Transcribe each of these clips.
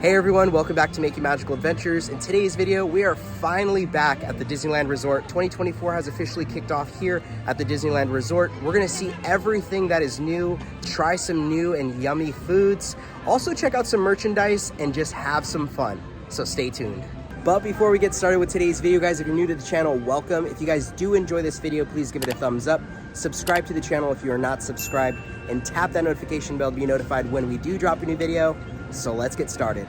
Hey everyone, welcome back to Making Magical Adventures. In today's video, we are finally back at the Disneyland Resort. 2024 has officially kicked off here at the Disneyland Resort. We're gonna see everything that is new, try some new and yummy foods, also check out some merchandise and just have some fun. So stay tuned. But before we get started with today's video, guys, if you're new to the channel, welcome. If you guys do enjoy this video, please give it a thumbs up. Subscribe to the channel if you are not subscribed, and tap that notification bell to be notified when we do drop a new video. So let's get started.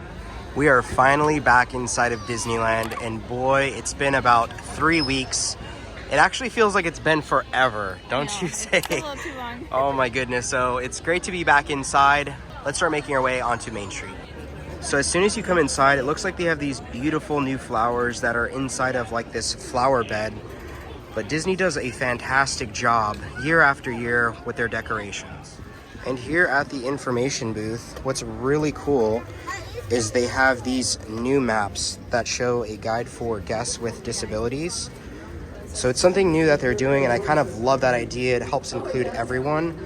We are finally back inside of Disneyland, and boy, it's been about 3 weeks. It actually feels like it's been forever, don't you say? It's a little too long. Oh my goodness, so it's great to be back inside. Let's start making our way onto Main Street. So as soon as you come inside, it looks like they have these beautiful new flowers that are inside of like this flower bed. But Disney does a fantastic job year after year with their decorations. And here at the information booth, what's really cool is they have these new maps that show a guide for guests with disabilities. So it's something new that they're doing, and I kind of love that idea. It helps include everyone.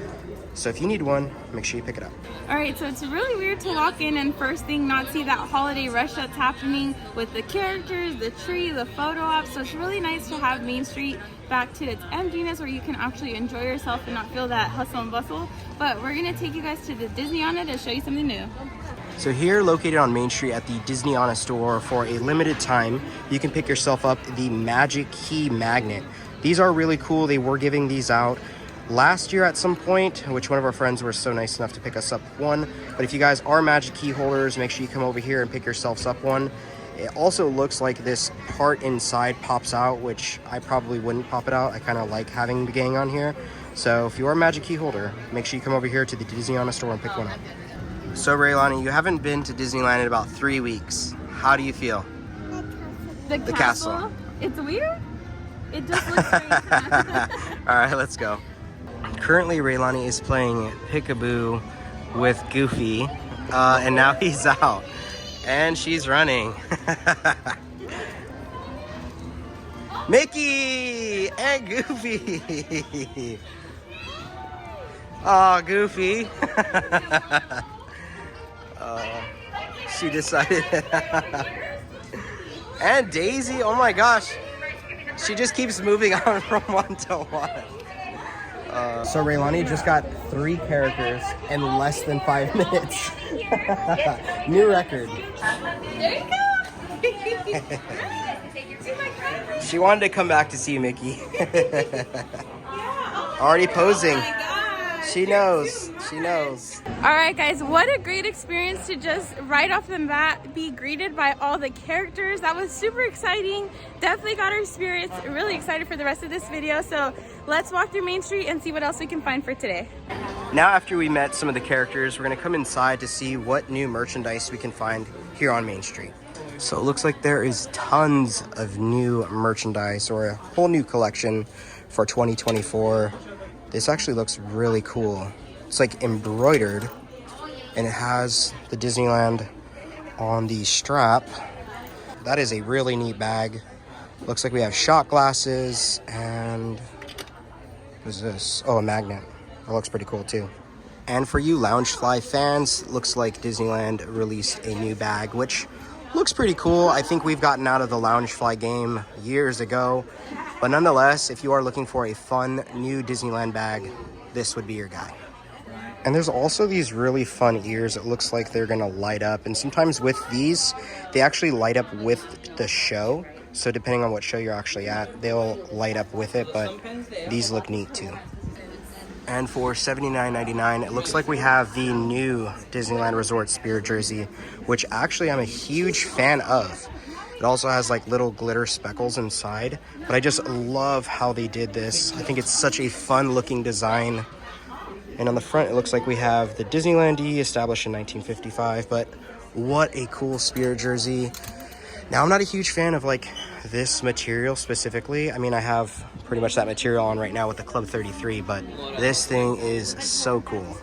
So if you need one, make sure you pick it up. All right, so it's really weird to walk in and first thing not see that holiday rush that's happening with the characters, the tree, the photo ops. So it's really nice to have Main Street back to its emptiness where you can actually enjoy yourself and not feel that hustle and bustle. But we're gonna take you guys to the Disneyana to show you something new. So here, located on Main Street at the Disneyana store, for a limited time, you can pick yourself up the Magic Key Magnet. These are really cool. They were giving these out last year at some point, which one of our friends were so nice enough to pick us up one. But if you guys are Magic Key holders, make sure you come over here and pick yourselves up one. It also looks like this part inside pops out, which I probably wouldn't pop it out. I kind of like having the gang on here. So if you are a Magic Key holder, make sure you come over here to the Disneyana store and pick one up. So Raylani, you haven't been to Disneyland in about 3 weeks. How do you feel? The castle? It's weird. It just looks strange. All right, let's go. Currently, Raylani is playing Peekaboo with Goofy, and now he's out. And she's running. Mickey and Goofy. Oh, Goofy. She decided. And Daisy, oh my gosh. She just keeps moving on from one to one. So Raylani just got 3 characters in less than 5 minutes. New record. There you go. She wanted to come back to see Mickey. Already posing. She knows. She knows. All right, guys, what a great experience to just right off the bat be greeted by all the characters. That was super exciting. Definitely got our spirits. Really excited for the rest of this video. So let's walk through Main Street and see what else we can find for today. Now, after we met some of the characters, we're gonna come inside to see what new merchandise we can find here on Main Street. So it looks like there is tons of new merchandise, or a whole new collection for 2024. This actually looks really cool. It's like embroidered, and it has the Disneyland on the strap. That is a really neat bag. Looks like we have shot glasses, and what is this? Oh, a magnet. That looks pretty cool too. And for you Loungefly fans, looks like Disneyland released a new bag, which looks pretty cool. I think we've gotten out of the Loungefly game years ago. But nonetheless, if you are looking for a fun new Disneyland bag, this would be your guy. And there's also these really fun ears. It looks like they're gonna light up. And sometimes with these, they actually light up with the show. So depending on what show you're actually at, they'll light up with it, but these look neat too. And for $79.99, it looks like we have the new Disneyland Resort Spirit jersey, which actually I'm a huge fan of. It also has like little glitter speckles inside, but I just love how they did this. I think it's such a fun looking design. And on the front, it looks like we have the Disneyland established in 1955, but what a cool Spirit jersey. Now, I'm not a huge fan of like this material specifically. I mean, I have pretty much that material on right now with the Club 33, but this thing is so cool.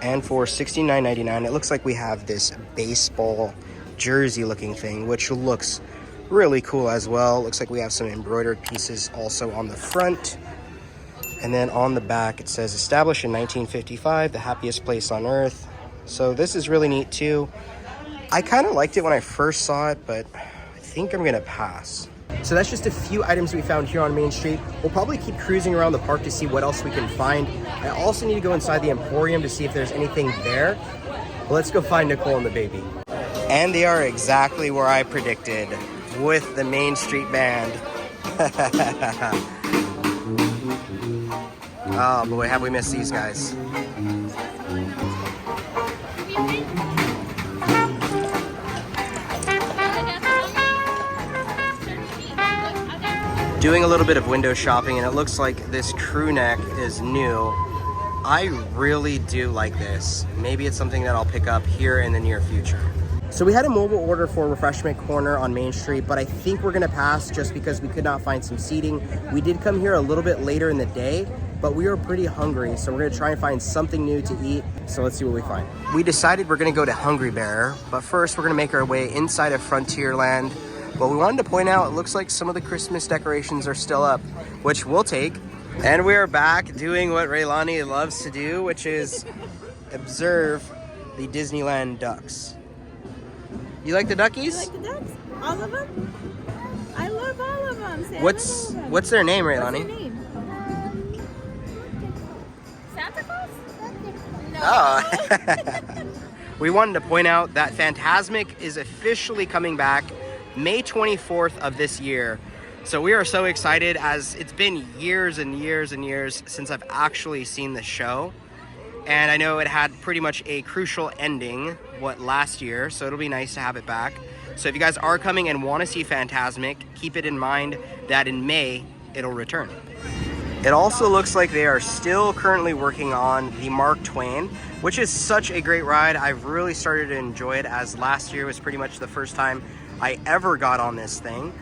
And for $69.99, it looks like we have this baseball jersey looking thing, which looks really cool as well. Looks like we have some embroidered pieces also on the front. And then on the back, it says established in 1955, the happiest place on earth. So this is really neat too. I kind of liked it when I first saw it, but I think I'm gonna pass. So that's just a few items we found here on Main Street. We'll probably keep cruising around the park to see what else we can find. I also need to go inside the Emporium to see if there's anything there. But let's go find Nicole and the baby. And they are exactly where I predicted, with the Main Street Band. Oh boy, have we missed these guys. Doing a little bit of window shopping, and it looks like this crew neck is new. I really do like this. Maybe it's something that I'll pick up here in the near future. So we had a mobile order for Refreshment Corner on Main Street, but I think we're gonna pass just because we could not find some seating. We did come here a little bit later in the day, but we are pretty hungry, so we're gonna try and find something new to eat. So let's see what we find. We decided we're gonna go to Hungry Bear, but first we're gonna make our way inside of Frontierland. But we wanted to point out, it looks like some of the Christmas decorations are still up, which we'll take. And we are back doing what Raylani loves to do, which is observe the Disneyland ducks. You like the duckies? You like the ducks? All of them? I love all of them. Say What's their name, Raylani? What's their name? Santa Claus? No. Oh. We wanted to point out that Fantasmic is officially coming back May 24th of this year. So we are so excited, as it's been years and years and years since I've actually seen the show. And I know it had pretty much a crucial ending, last year, so it'll be nice to have it back. So if you guys are coming and want to see Fantasmic, keep it in mind that in May, it'll return. It also looks like they are still currently working on the Mark Twain, which is such a great ride. I've really started to enjoy it, as last year was pretty much the first time I ever got on this thing.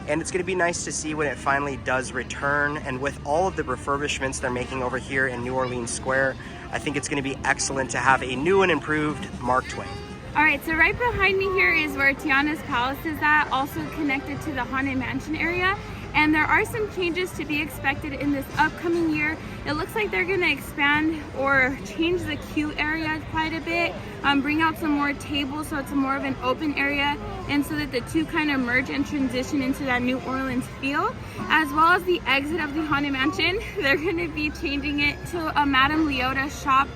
And it's gonna be nice to see when it finally does return. And with all of the refurbishments they're making over here in New Orleans Square, I think it's gonna be excellent to have a new and improved Mark Twain. All right, so right behind me here is where Tiana's Palace is at, also connected to the Haunted Mansion area. And there are some changes to be expected in this upcoming year. It looks like they're gonna expand or change the queue area quite a bit, bring out some more tables so it's more of an open area, and so that the two kind of merge and transition into that New Orleans feel. As well as the exit of the Haunted Mansion, they're gonna be changing it to a Madame Leota shop.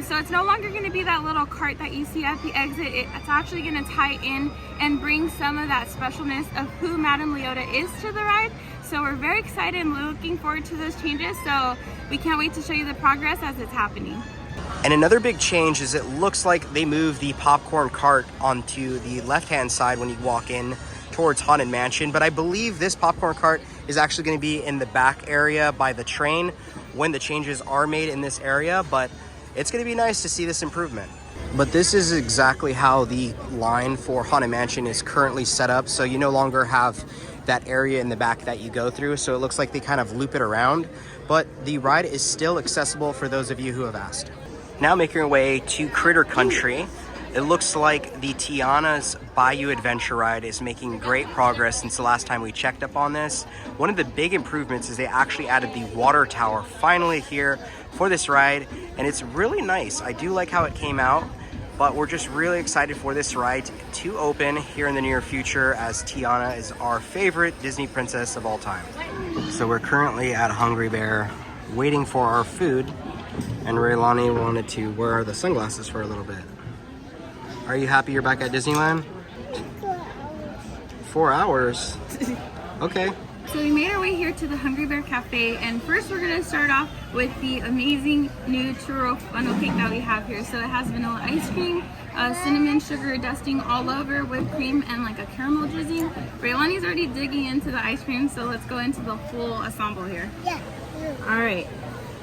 So it's no longer going to be that little cart that you see at the exit. It's actually going to tie in and bring some of that specialness of who Madame Leota is to the ride. So we're very excited and looking forward to those changes. So we can't wait to show you the progress as it's happening. And another big change is it looks like they moved the popcorn cart onto the left-hand side when you walk in towards Haunted Mansion. But I believe this popcorn cart is actually going to be in the back area by the train when the changes are made in this area. But it's going to be nice to see this improvement. But this is exactly how the line for Haunted Mansion is currently set up. So you no longer have that area in the back that you go through. So it looks like they kind of loop it around. But the ride is still accessible for those of you who have asked. Now making our way to Critter Country. It looks like the Tiana's Bayou Adventure ride is making great progress since the last time we checked up on this. One of the big improvements is they actually added the water tower finally here for this ride, and it's really nice. I do like how it came out, but we're just really excited for this ride to open here in the near future, as Tiana is our favorite Disney princess of all time. So we're currently at Hungry Bear waiting for our food, and Raylani wanted to wear the sunglasses for a little bit. Are you happy you're back at Disneyland? 4 hours? Okay. So we made our way here to the Hungry Bear Cafe, and first we're gonna start off with the amazing new churro funnel cake that we have here. So it has vanilla ice cream, cinnamon sugar dusting all over, whipped cream, and like a caramel drizzling. Raylani's already digging into the ice cream, so let's go into the full ensemble here. Yeah. All right.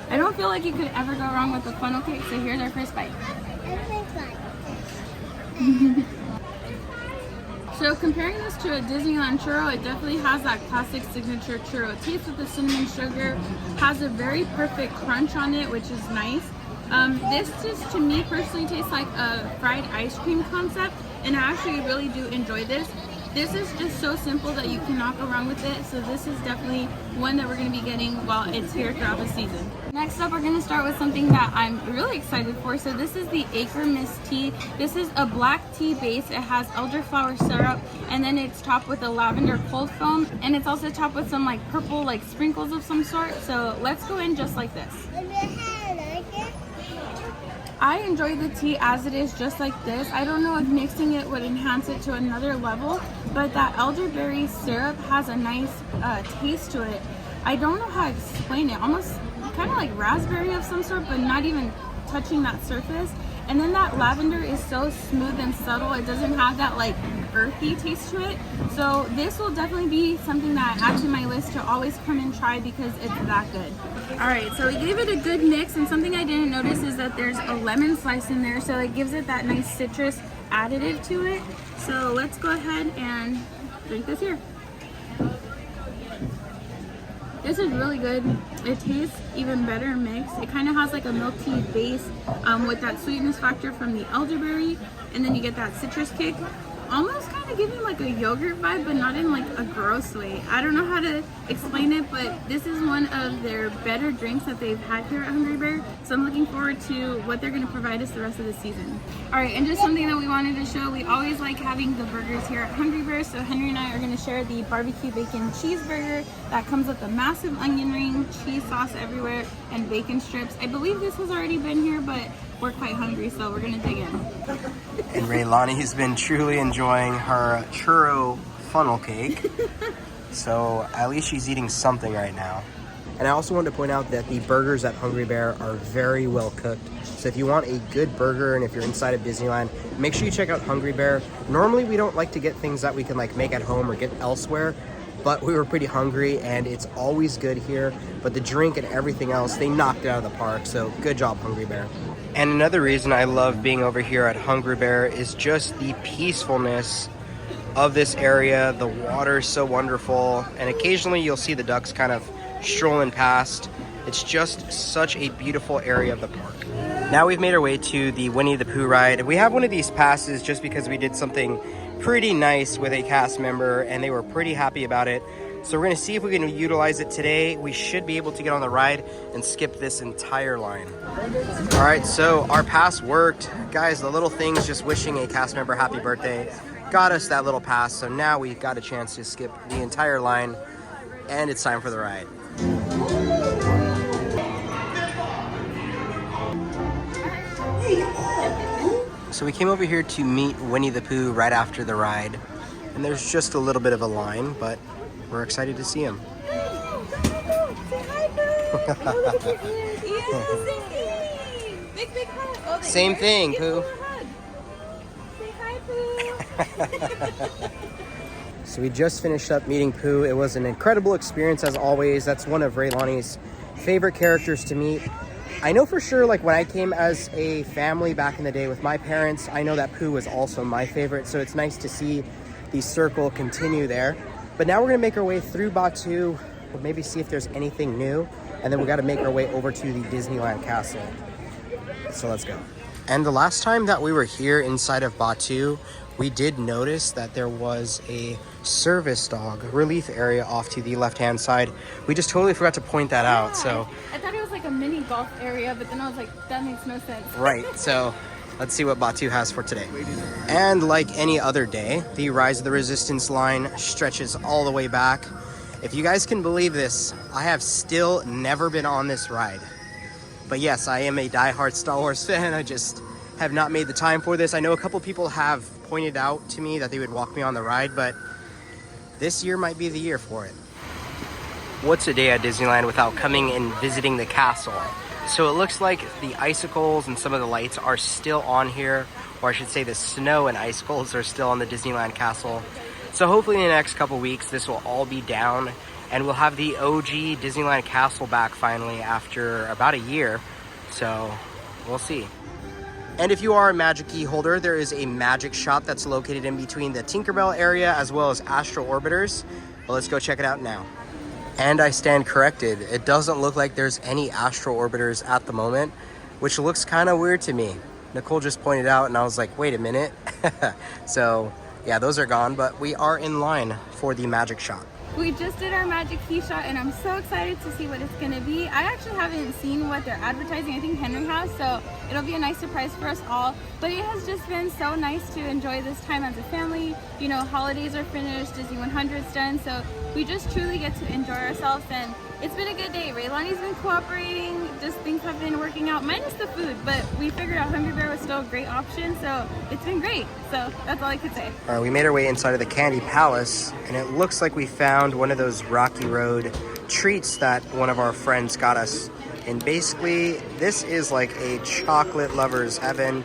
I don't feel like you could ever go wrong with the funnel cake, so here's our first bite. So comparing this to a Disneyland churro, it definitely has that classic signature churro taste with the cinnamon sugar, has a very perfect crunch on it, which is nice. This just, to me personally, tastes like a fried ice cream concept, and I actually really do enjoy this. This is just so simple that you cannot go wrong with it. So this is definitely one that we're going to be getting while it's here throughout the season. Next up, we're going to start with something that I'm really excited for. So this is the Acre Mist Tea. This is a black tea base. It has elderflower syrup, and then it's topped with a lavender cold foam, and it's also topped with some like purple like sprinkles of some sort. So let's go in just like this. I enjoy the tea as it is, just like this. I don't know if mixing it would enhance it to another level, but that elderberry syrup has a nice taste to it. I don't know how to explain it. Almost kind of like raspberry of some sort, but not even touching that surface. And then that lavender is so smooth and subtle. It doesn't have that like earthy taste to it. So this will definitely be something that I add to my list to always come and try because it's that good. All right, so we gave it a good mix, and something I didn't notice is that there's a lemon slice in there, so it gives it that nice citrus additive to it. So let's go ahead and drink this here. This is really good. It tastes even better mixed. It kind of has like a milk tea base with that sweetness factor from the elderberry, and then you get that citrus kick. Almost kind of giving like a yogurt vibe, but not in like a gross way. I don't know how to explain it, but this is one of their better drinks that they've had here at Hungry Bear. So I'm looking forward to what they're going to provide us the rest of the season. All right, and just something that we wanted to show, we always like having the burgers here at Hungry Bear. So Henry and I are going to share the barbecue bacon cheeseburger that comes with a massive onion ring, cheese sauce everywhere, and bacon strips. I believe this has already been here, but we're quite hungry, so we're gonna dig in. And Raylani has been truly enjoying her churro funnel cake. So at least she's eating something right now. And I also wanted to point out that the burgers at Hungry Bear are very well cooked. So if you want a good burger and if you're inside of Disneyland, make sure you check out Hungry Bear. Normally we don't like to get things that we can like make at home or get elsewhere, but we were pretty hungry and it's always good here. But the drink and everything else, they knocked it out of the park. So good job, Hungry Bear. And another reason I love being over here at Hungry Bear is just the peacefulness of this area. The water is so wonderful, and occasionally you'll see the ducks kind of strolling past. It's just such a beautiful area of the park. Now we've made our way to the Winnie the Pooh ride. We have one of these passes just because we did something pretty nice with a cast member and they were pretty happy about it. So we're gonna see if we can utilize it today. We should be able to get on the ride and skip this entire line. All right, so our pass worked. Guys, the little things just wishing a cast member happy birthday got us that little pass. So now we got a chance to skip the entire line and it's time for the ride. So we came over here to meet Winnie the Pooh right after the ride. And there's just a little bit of a line, but we're excited to see him. Say hi, Pooh. Oh, look at your ears. Yeah, big hug. Oh, Same thing, Pooh. Say hi, Pooh. So we just finished up meeting Pooh. It was an incredible experience as always. That's one of Raylani's favorite characters to meet. I know for sure, like when I came as a family back in the day with my parents, I know that Pooh was also my favorite. So it's nice to see the circle continue there. But now we're gonna make our way through Bayou. We'll maybe see if there's anything new. And then we gotta make our way over to the Disneyland Castle. So let's go. And the last time that we were here inside of Bayou, we did notice that there was a service dog relief area off to the left-hand side. We just totally forgot to point that out, so. I thought it was like a mini golf area, but then I was like, that makes no sense. Right, so let's see what Bayou has for today. And like any other day, the Rise of the Resistance line stretches all the way back. If you guys can believe this, I have still never been on this ride. But yes, I am a diehard Star Wars fan. I just have not made the time for this. I know a couple people have pointed out to me that they would walk me on the ride, but this year might be the year for it. What's a day at Disneyland without coming and visiting the castle? So it looks like the icicles and some of the lights are still on here, or I should say the snow and icicles are still on the Disneyland Castle. So hopefully in the next couple weeks, this will all be down and we'll have the OG Disneyland Castle back finally after about a year. So we'll see. And if you are a Magic Key holder, there is a magic shop that's located in between the Tinkerbell area as well as Astro Orbiters. Well, let's go check it out now. And I stand corrected. It doesn't look like there's any Astro Orbiters at the moment, which looks kind of weird to me. Nicole just pointed out and I was like, wait a minute. So Yeah, those are gone, but we are in line for the magic shop. We just did our magic key shot and I'm so excited to see what it's gonna be. I actually haven't seen what they're advertising. I think Henry has, so it'll be a nice surprise for us all. But it has just been so nice to enjoy this time as a family. You know, holidays are finished, Disney 100's done, so we just truly get to enjoy ourselves, and it's been a good day. Raylani's been cooperating, just things have been working out, minus the food, but we figured out Hungry Bear was still a great option, so it's been great. So that's all I could say. All right, we made our way inside of the Candy Palace, and it looks like we found one of those Rocky Road treats that one of our friends got us. And basically, this is like a chocolate lover's heaven.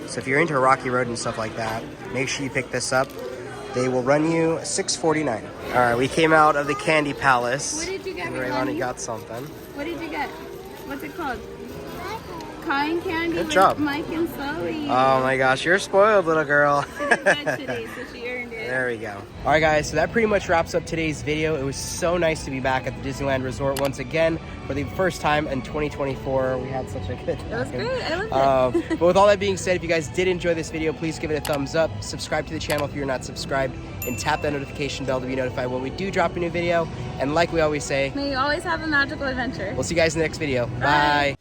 So if you're into Rocky Road and stuff like that, make sure you pick this up. They will run you $6.49. All right, we came out of the Candy Palace. What did you get? And Raylani got something. What did you get? What's it called? Cotton candy. Good with job. Mike and Sully. Oh my gosh, you're spoiled, little girl. She did good today, so she earned it. There we go. All right, guys, so that pretty much wraps up today's video. It was so nice to be back at the Disneyland Resort once again for the first time in 2024. We had such a good time. It was great. I loved it. But with all that being said, if you guys did enjoy this video, please give it a thumbs up, subscribe to the channel if you're not subscribed, and tap that notification bell to be notified when we do drop a new video. And like we always say, May you always have a magical adventure. we'll see you guys in the next video. Bye. Bye.